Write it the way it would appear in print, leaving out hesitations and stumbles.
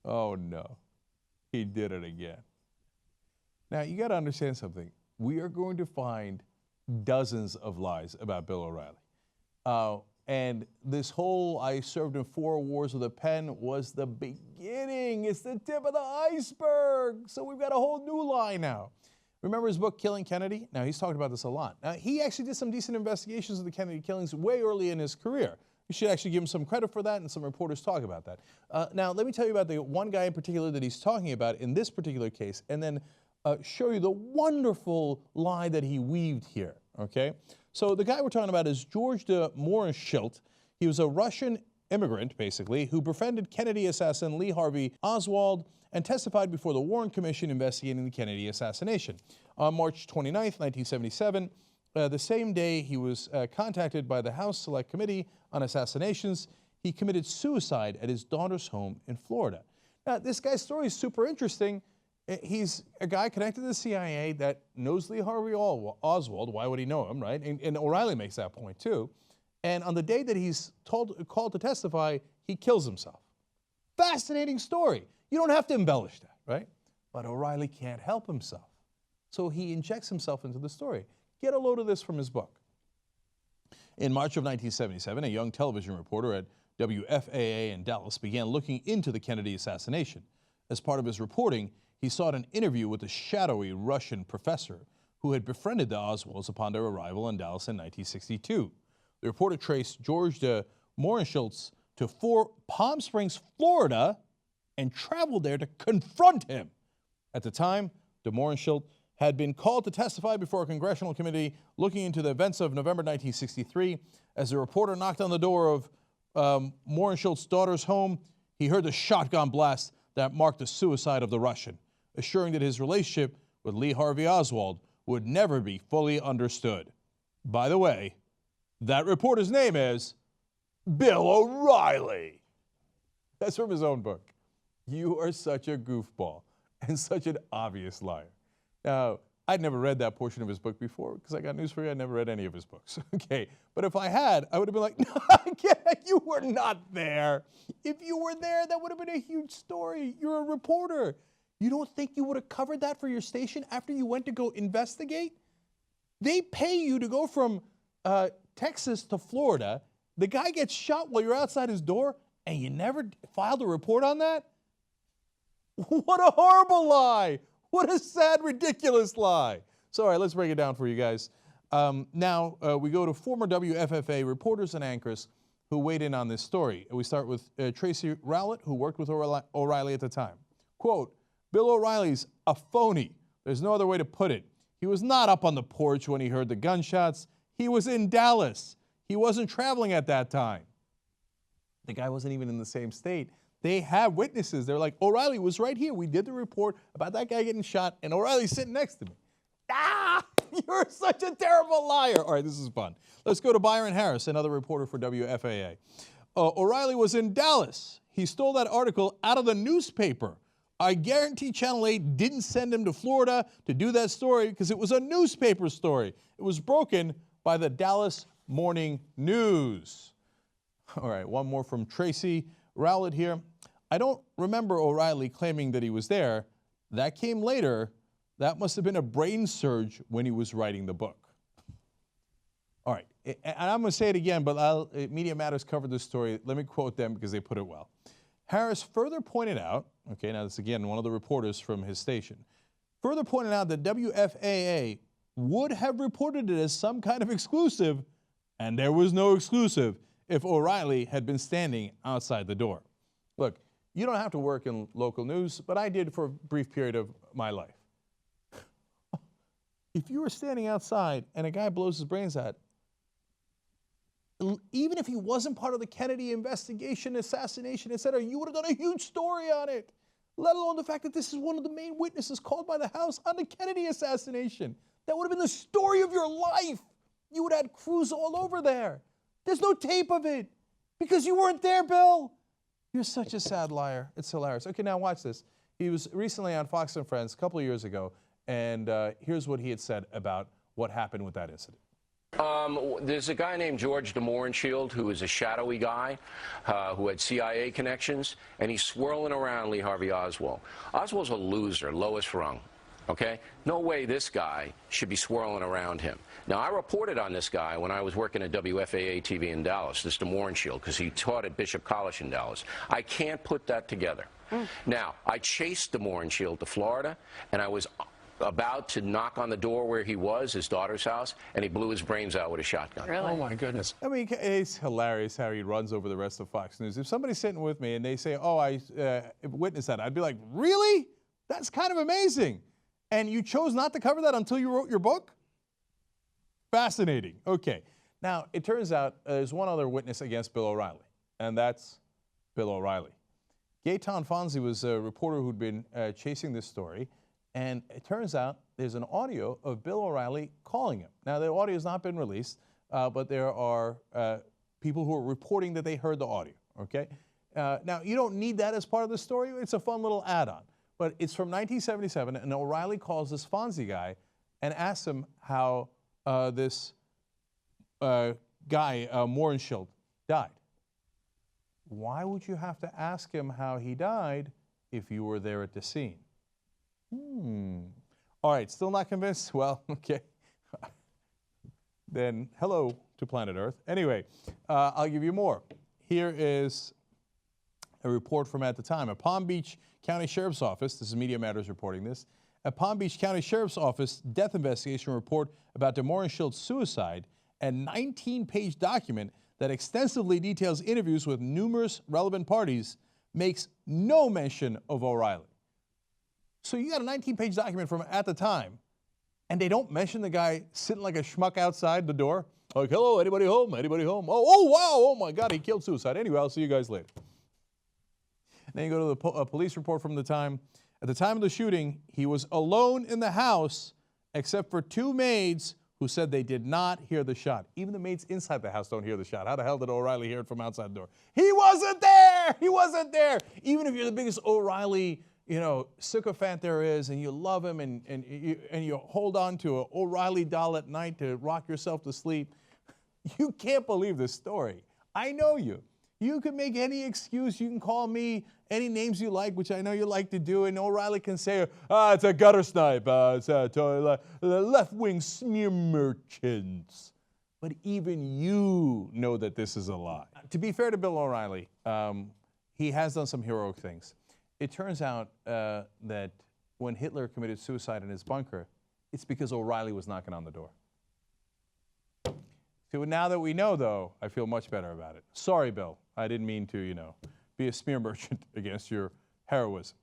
Oh no, he did it again. Now you got to understand something. We are going to find dozens of lies about Bill O'Reilly. And this whole "I served in 4 wars with a pen" was the beginning. It's the tip of the iceberg. So we've got a whole new lie now. Remember his book, Killing Kennedy? Now, he's talked about this a lot. Now, he actually did some decent investigations of the Kennedy killings way early in his career. You should actually give him some credit for that, and some reporters talk about that. Now, let me tell you about the one guy in particular that he's talking about in this particular case, and then show you the wonderful lie that he weaved here, okay? So the guy we're talking about is George de Mohrenschildt. He was a Russian immigrant, basically, who befriended Kennedy assassin Lee Harvey Oswald and testified before the Warren Commission investigating the Kennedy assassination. On March 29th, 1977, the same day he was contacted by the House Select Committee on Assassinations, he committed suicide at his daughter's home in Florida. Now, this guy's story is super interesting. He's a guy connected to the CIA that knows Lee Harvey Oswald. Why would he know him, right? And O'Reilly makes that point, too. And on the day that he's called to testify, he kills himself. Fascinating story. You don't have to embellish that, right? But O'Reilly can't help himself. So he injects himself into the story. Get a load of this from his book. In March of 1977, a young television reporter at WFAA in Dallas began looking into the Kennedy assassination. As part of his reporting, he sought an interview with a shadowy Russian professor who had befriended the Oswalds upon their arrival in Dallas in 1962. The reporter traced George de Mohrenschildt to Palm Springs, Florida, and traveled there to confront him. At the time, de Mohrenschildt had been called to testify before a congressional committee looking into the events of November 1963. As the reporter knocked on the door of Mohrenschildt's daughter's home, he heard the shotgun blast that marked the suicide of the Russian, assuring that his relationship with Lee Harvey Oswald would never be fully understood. By the way, that reporter's name is Bill O'Reilly. That's from his own book. You are such a goofball and such an obvious liar. Now, I'd never read that portion of his book before because I got news for you, I never read any of his books. Okay, but if I had, I would have been like, no, you were not there. If you were there, that would have been a huge story. You're a reporter. You don't think you would have covered that for your station after you went to go investigate? They pay you to go from Texas to Florida. The guy gets shot while you're outside his door, and you never filed a report on that? What a horrible lie. What a sad, ridiculous lie. So, all right, let's break it down for you guys. Now, we go to former WFFA reporters and anchors who weighed in on this story. We start with Tracy Rowlett, who worked with O'Reilly at the time. Quote, Bill O'Reilly's a phony. There's no other way to put it. He was not up on the porch when he heard the gunshots. He was in Dallas. He wasn't traveling at that time. The guy wasn't even in the same state. They have witnesses. They're like, O'Reilly was right here. We did the report about that guy getting shot, and O'Reilly's sitting next to me. Ah, you're such a terrible liar. All right, this is fun. Let's go to Byron Harris, another reporter for WFAA. O'Reilly was in Dallas. He stole that article out of the newspaper. I guarantee Channel 8 didn't send him to Florida to do that story because it was a newspaper story. It was broken by the Dallas Morning News. All right, one more from Tracy Rowlett here. I don't remember O'Reilly claiming that he was there. That came later. That must have been a brain surge when he was writing the book. All right, and I'm going to say it again, but Media Matters covered this story. Let me quote them because they put it well. Harris further pointed out, okay, now this again, one of the reporters from his station, further pointed out that WFAA would have reported it as some kind of exclusive, and there was no exclusive if O'Reilly had been standing outside the door. Look, you don't have to work in local news, but I did for a brief period of my life. If you were standing outside and a guy blows his brains out, even if he wasn't part of the Kennedy investigation, assassination, etc., you would have done a huge story on it, let alone the fact that this is one of the main witnesses called by the House on the Kennedy assassination. That would have been the story of your life. You would have had crews all over there. There's no tape of it because you weren't there, Bill. You're such a sad liar. It's hilarious. Okay, now watch this. He was recently on Fox and Friends a couple of years ago, and here's what he had said about what happened with that incident. There's a guy named George de Mohrenschildt who is a shadowy guy who had CIA connections, and he's swirling around Lee Harvey Oswald. Oswald's a loser, lowest rung. Okay? No way this guy should be swirling around him. Now, I reported on this guy when I was working at WFAA TV in Dallas, this de Mohrenschildt, because he taught at Bishop College in Dallas. I can't put that together. Now, I chased de Mohrenschildt to Florida, and I was about to knock on the door where he was, his daughter's house, and he blew his brains out with a shotgun. Really? Oh, my goodness. I mean, it's hilarious how he runs over the rest of Fox News. If somebody's sitting with me and they say, oh, I witnessed that, I'd be like, really? That's kind of amazing. And you chose not to cover that until you wrote your book? Fascinating. Okay. Now, it turns out there's one other witness against Bill O'Reilly, and that's Bill O'Reilly. Gaetan Fonzi was a reporter who'd been chasing this story, and it turns out there's an audio of Bill O'Reilly calling him. Now, the audio has not been released, but there are people who are reporting that they heard the audio, okay? Now, you don't need that as part of the story. It's a fun little add-on. But it's from 1977, and O'Reilly calls this Fonzie guy and asks him how this guy, Mohrenschildt, died. Why would you have to ask him how he died if you were there at the scene? All right, still not convinced? Well, okay. Then hello to planet Earth. Anyway, I'll give you more. Here is a report from at the time. A Palm Beach County Sheriff's Office, this is Media Matters reporting this, a Palm Beach County Sheriff's Office death investigation report about de Mohrenschildt's suicide, a 19-page document that extensively details interviews with numerous relevant parties, makes no mention of O'Reilly. So you got a 19-page document from at the time, and they don't mention the guy sitting like a schmuck outside the door? Like, hello, anybody home? Anybody home? Oh, wow, oh my God, he killed suicide. Anyway, I'll see you guys later. Then you go to the police report from the time. At the time of the shooting, he was alone in the house except for two maids who said they did not hear the shot. Even the maids inside the house don't hear the shot. How the hell did O'Reilly hear it from outside the door? He wasn't there! He wasn't there! Even if you're the biggest O'Reilly, sycophant there is, and you love him, and you hold on to an O'Reilly doll at night to rock yourself to sleep, you can't believe this story. I know you. You can make any excuse. You can call me any names you like, which I know you like to do, and O'Reilly can say, it's a gutter snipe, it's a left-wing smear merchants. But even you know that this is a lie. To be fair to Bill O'Reilly, he has done some heroic things. It turns out that when Hitler committed suicide in his bunker, it's because O'Reilly was knocking on the door. So now that we know, though, I feel much better about it. Sorry, Bill. I didn't mean to, be a smear merchant against your heroism.